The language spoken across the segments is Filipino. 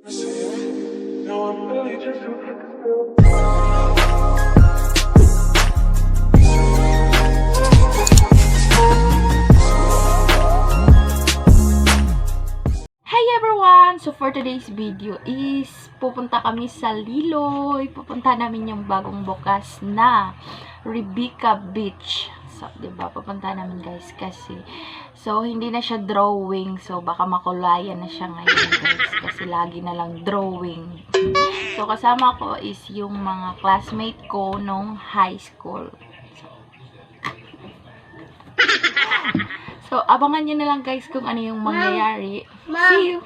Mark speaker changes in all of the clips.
Speaker 1: So for today's video is pupunta kami sa Liloy. Pupunta namin yung bagong bukas na Rebecca Beach. So, 'di ba? Pupunta namin guys kasi so hindi na siya drawing. So baka makulayan na siya ngayon guys kasi lagi na lang drawing. So kasama ko is yung mga classmate ko nung high school. So abangan niyo na lang guys kung ano yung mangyayari. See you.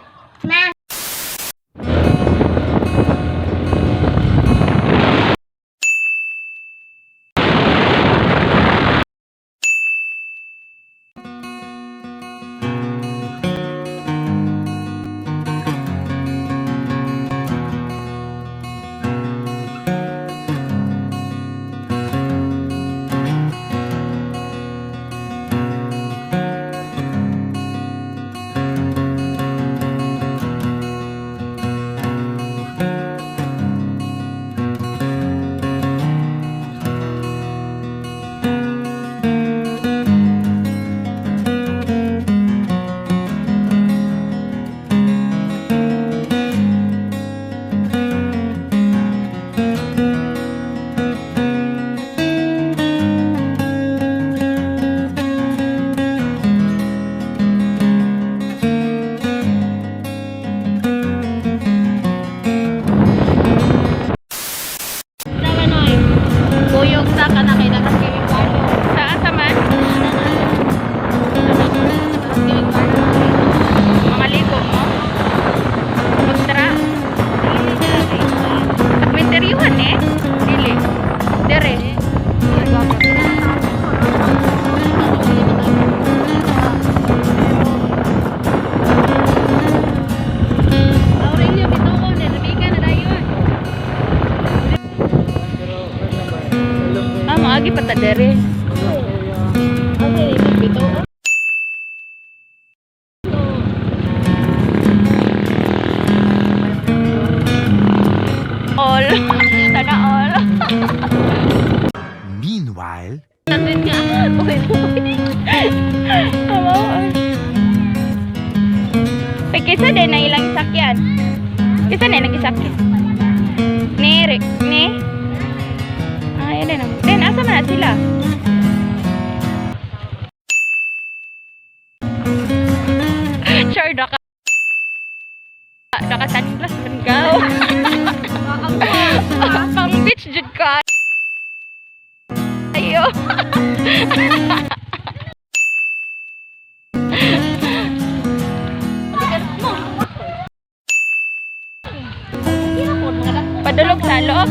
Speaker 1: Agi pata dere. Okay, bito. All. Sana all.
Speaker 2: Meanwhile,
Speaker 1: Kisa din na ilang sakyan. Kisa na ilang sakyan. Ni. Ayan din. Den, asa na sila? Sure, daka sunglass man gaw. Pang beach jud ka. Ayo. Padulog sa loob.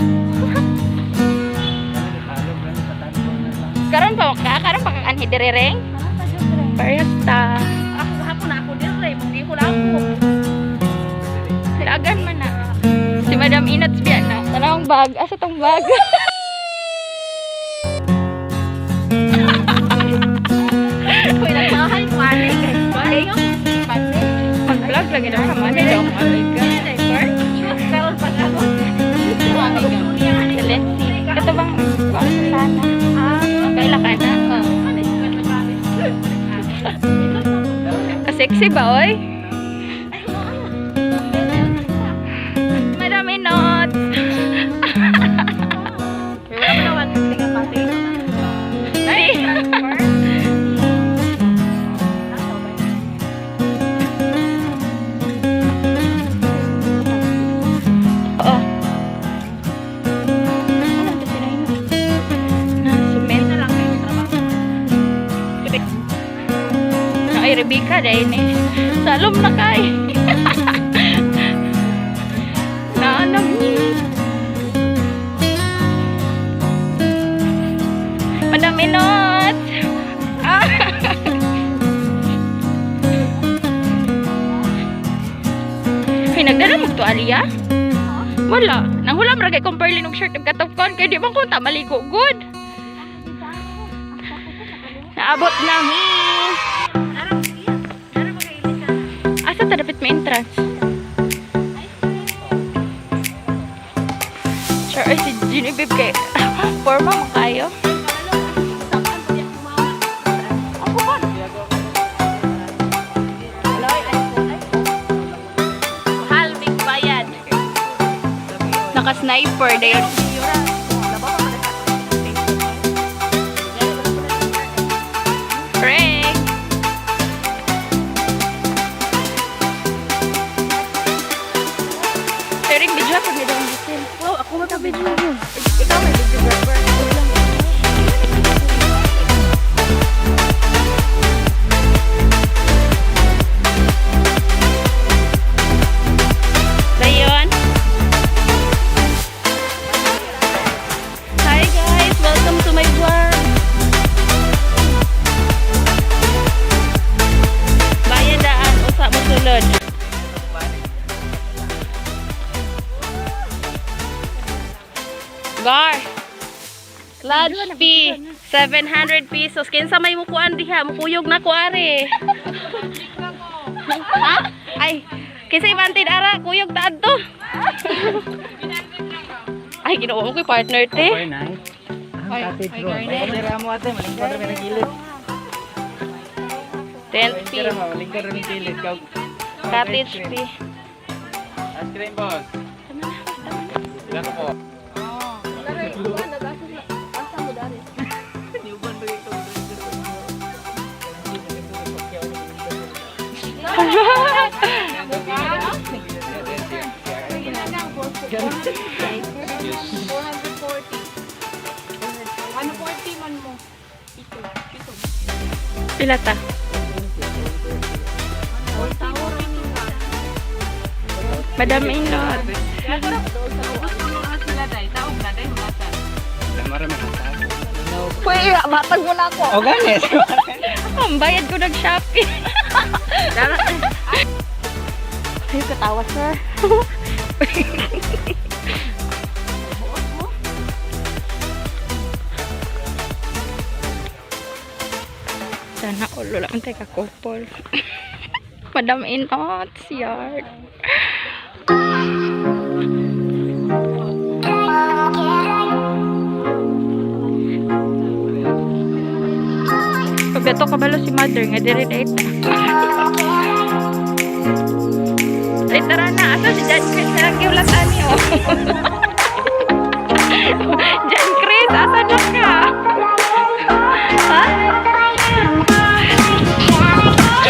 Speaker 1: Karon pa kang anhi direreng. Paresta.
Speaker 3: Hapon ako dire, hindi ko lang ako.
Speaker 1: Silagan man na. Si Madam Inats biya na. Tanawang bag. Asa tong bag?
Speaker 3: Uy, nagmahal ko ani guys.
Speaker 1: Mag-vlog lagi na naman. Hello,
Speaker 3: Pero pag ako,
Speaker 1: Lensi. Ito bang sana? Kaila ka na? Sexy ba, oy? Madami notes.
Speaker 3: wala pa naman tingnan pati.
Speaker 1: Ay! Oo. Ano ito sila yun? Cement na lang kayo trabaho. Ay, Rebecca dahil eh. Salom na kay. Naanam niya. Madami not. Pinagdala mo to, Aliyah? Wala. Nanghulam ragay kong perlin ng shirt ng katapkan. Kaya di bang kunta maligo. Good. Naabot namin. Asa ta dapat may entrance? Genevieve kay forma mo kayo.
Speaker 3: Mahal, big bayad.
Speaker 1: Naka-sniper dayon. Frank. Sharing video ako ni Dong Gisel.
Speaker 3: Wow, ako mag-video. Ikaw may videographer.
Speaker 1: Dayon. Hi guys, welcome to my vlog. Bayadaan usa mo sulod. Gar. Lodge fee 700 pesos. Kinsa may mukuan diha, mukuyog na ko are. Ha? Ay, kinsa ibantid ara, kuyog ta adto. Ay, ginawa mo ko'y partner te.
Speaker 2: Okay, nice. Cottage road. May kamera mo ate, malingkod rin ang kilid.
Speaker 1: 10 fee.
Speaker 2: Malingkod rin ang kilid.
Speaker 1: Cottage fee.
Speaker 2: Ice cream, boss. Ilan po?
Speaker 3: Ano 40 man mo?
Speaker 1: Pila ta? Madam Inod. Uy, matag mo na ako.
Speaker 2: O, ganes.
Speaker 1: Ang bayad ko nag-shopping. Ay, katawa, sir. Sana ulo lang tayo kakupol. Madam Inot's yard. Pagdato kabalo si mother nga dire date. Ay tara na, asa si Jan Chris na giulatan niyo. Jan Chris, asa na ka? Ha?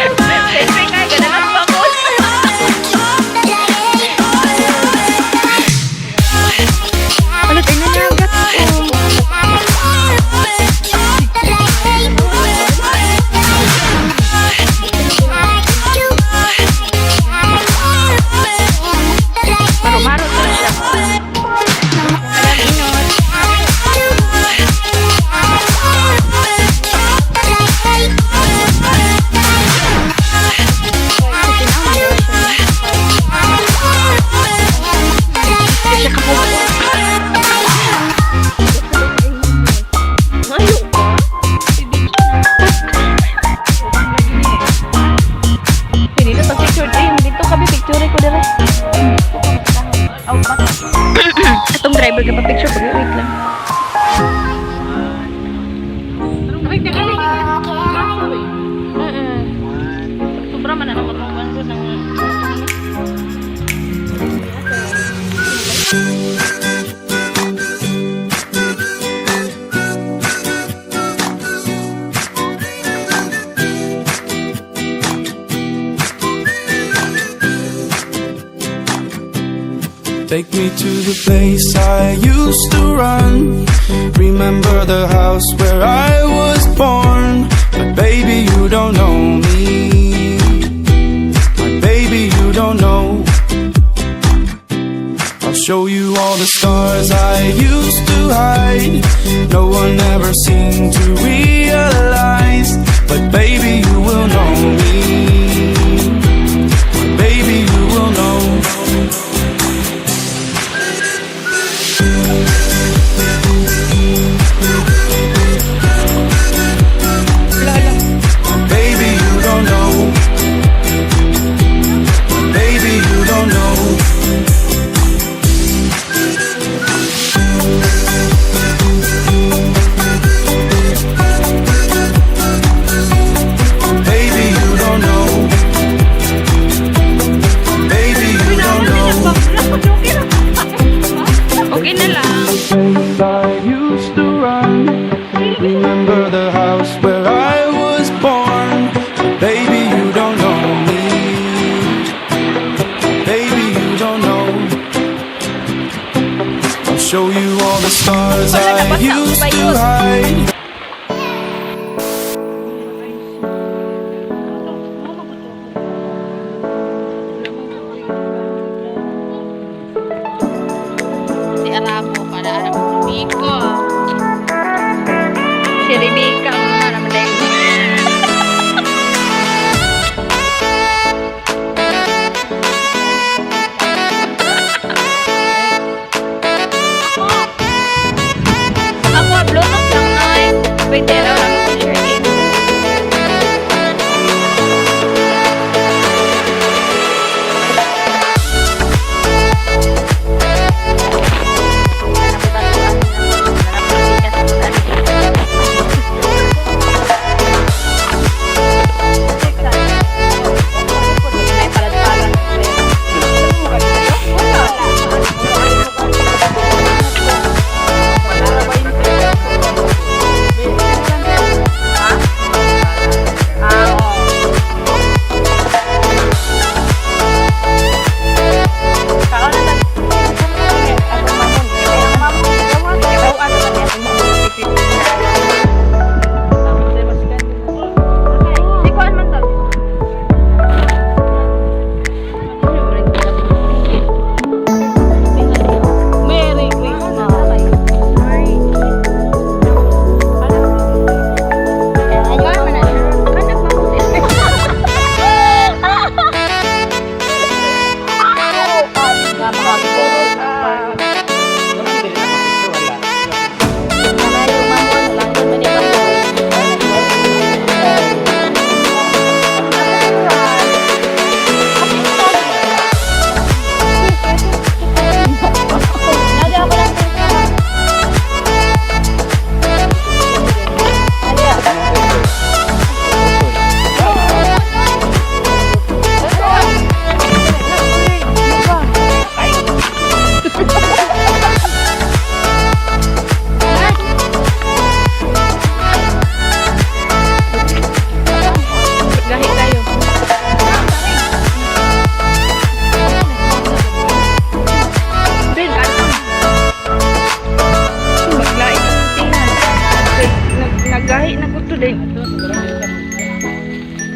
Speaker 1: Siyempre ka, ganalang bakot. Ano tayo na nagat ko? Maro-maro to siya. Madam Inot. Itong driver ka pa picture pag wait lang. Sobra man na naman ng banso ng
Speaker 4: Take me to the place I used to run. Remember the house where I was born. But baby, you don't know me. My baby, you don't know. I'll show you all the stars I used to hide. No one ever seemed to realize. But baby, you will know me. My baby, you will know. Baby, you don't know. Baby, you don't know. show you all the stars I used to hide.
Speaker 3: Si Aramo para Aramo Rico. Si Rebecca mga naman dahil. Ako, Bluetooth lang naman. Pwede raw lang ako share din.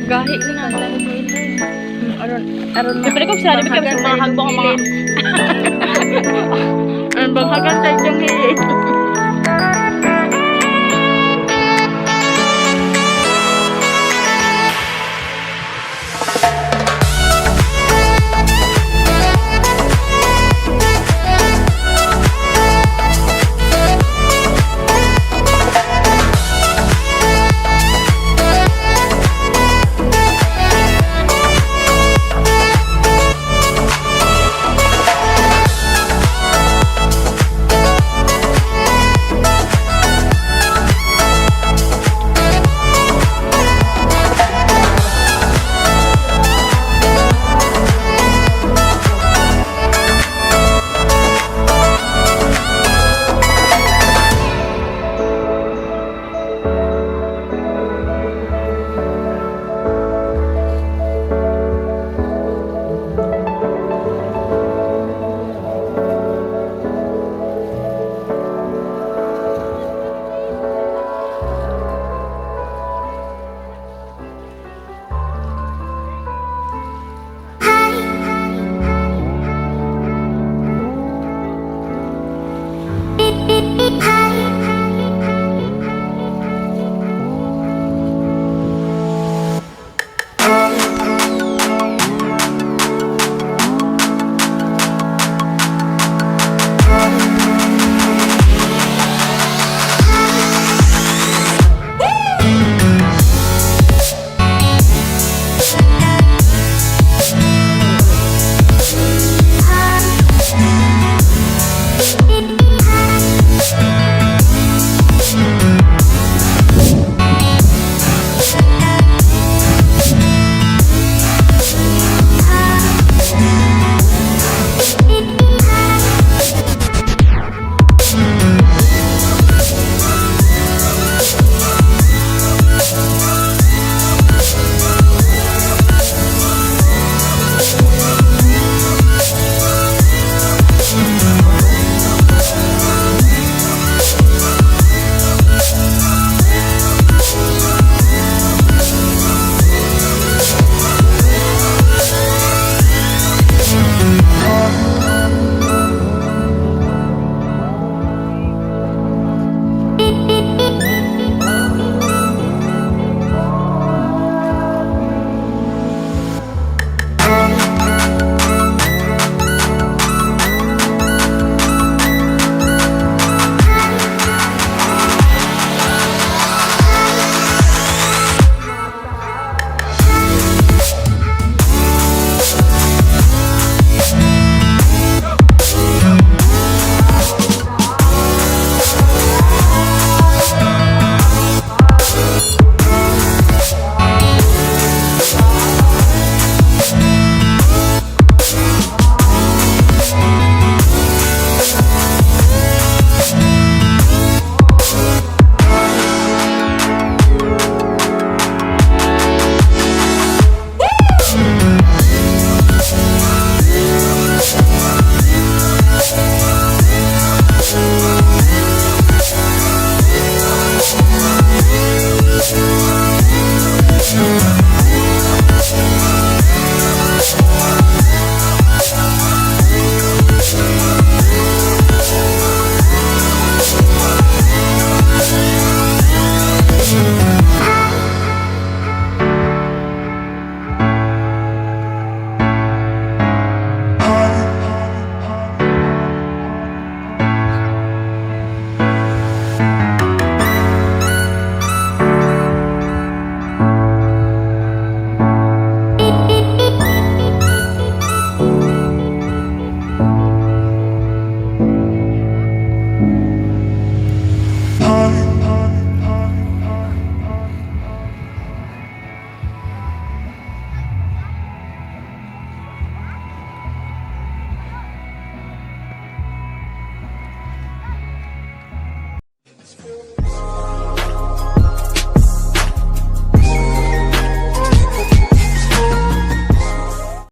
Speaker 3: Gahi na. Aron. Siyempre kung sinabi ko sa mga hagbong mga. Ang banghagan tayo